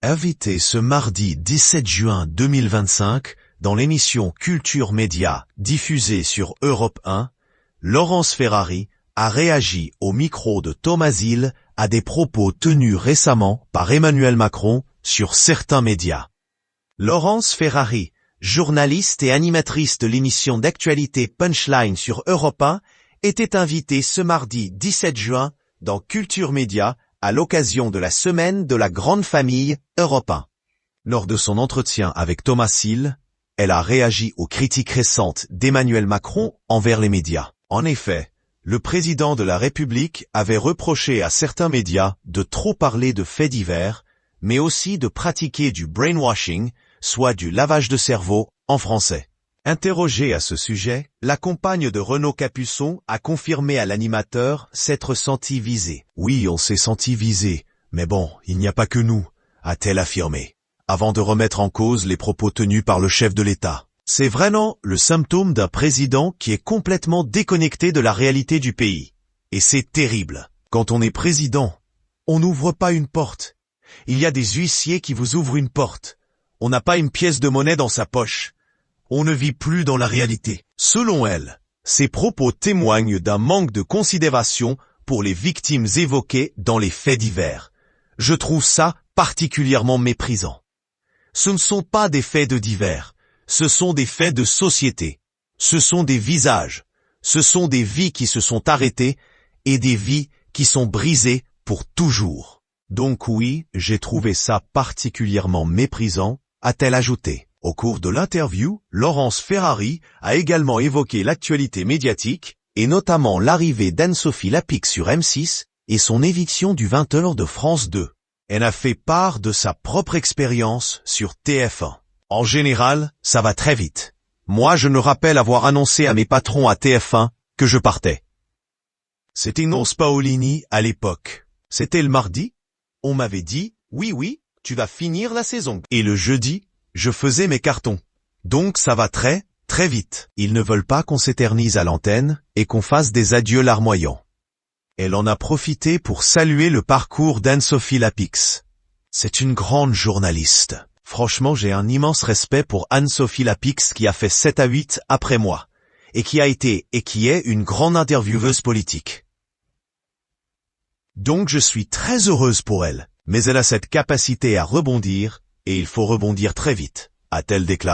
Invité ce mardi 17 juin 2025 dans l'émission Culture Média diffusée sur Europe 1, Laurence Ferrari a réagi au micro de Thomas Hill à des propos tenus récemment par Emmanuel Macron sur certains médias. Laurence Ferrari, journaliste et animatrice de l'émission d'actualité Punchline sur Europe 1, était invitée ce mardi 17 juin dans Culture Média à l'occasion de la semaine de la grande famille Europe 1. Lors de son entretien avec Thomas Hill, elle a réagi aux critiques récentes d'Emmanuel Macron envers les médias. En effet, le président de la République avait reproché à certains médias de trop parler de faits divers, mais aussi de pratiquer du brainwashing, soit du lavage de cerveau en français. Interrogée à ce sujet, la compagne de Renaud Capuçon a confirmé à l'animateur s'être sentie visée. « Oui, on s'est senti visé, mais bon, il n'y a pas que nous », a-t-elle affirmé, avant de remettre en cause les propos tenus par le chef de l'État. C'est vraiment le symptôme d'un président qui est complètement déconnecté de la réalité du pays. Et c'est terrible. Quand on est président, on n'ouvre pas une porte. Il y a des huissiers qui vous ouvrent une porte. On n'a pas une pièce de monnaie dans sa poche. On ne vit plus dans la réalité. Selon elle, ces propos témoignent d'un manque de considération pour les victimes évoquées dans les faits divers. Je trouve ça particulièrement méprisant. Ce ne sont pas des faits de divers, ce sont des faits de société. Ce sont des visages, ce sont des vies qui se sont arrêtées et des vies qui sont brisées pour toujours. Donc oui, j'ai trouvé ça particulièrement méprisant, a-t-elle ajouté. Au cours de l'interview, Laurence Ferrari a également évoqué l'actualité médiatique, et notamment l'arrivée d'Anne-Sophie Lapix sur M6 et son éviction du 20h de France 2. Elle a fait part de sa propre expérience sur TF1. En général, ça va très vite. Moi, je me rappelle avoir annoncé à mes patrons à TF1 que je partais. C'était Nonce Paolini à l'époque. C'était le mardi. On m'avait dit, oui, tu vas finir la saison. Et le jeudi, je faisais mes cartons. Donc ça va très, très vite. Ils ne veulent pas qu'on s'éternise à l'antenne et qu'on fasse des adieux larmoyants. Elle en a profité pour saluer le parcours d'Anne-Sophie Lapix. C'est une grande journaliste. Franchement, j'ai un immense respect pour Anne-Sophie Lapix qui a fait 7 à 8 après moi, et qui a été et qui est une grande intervieweuse politique. Donc je suis très heureuse pour elle, mais elle a cette capacité à rebondir, et il faut rebondir très vite, a-t-elle déclaré.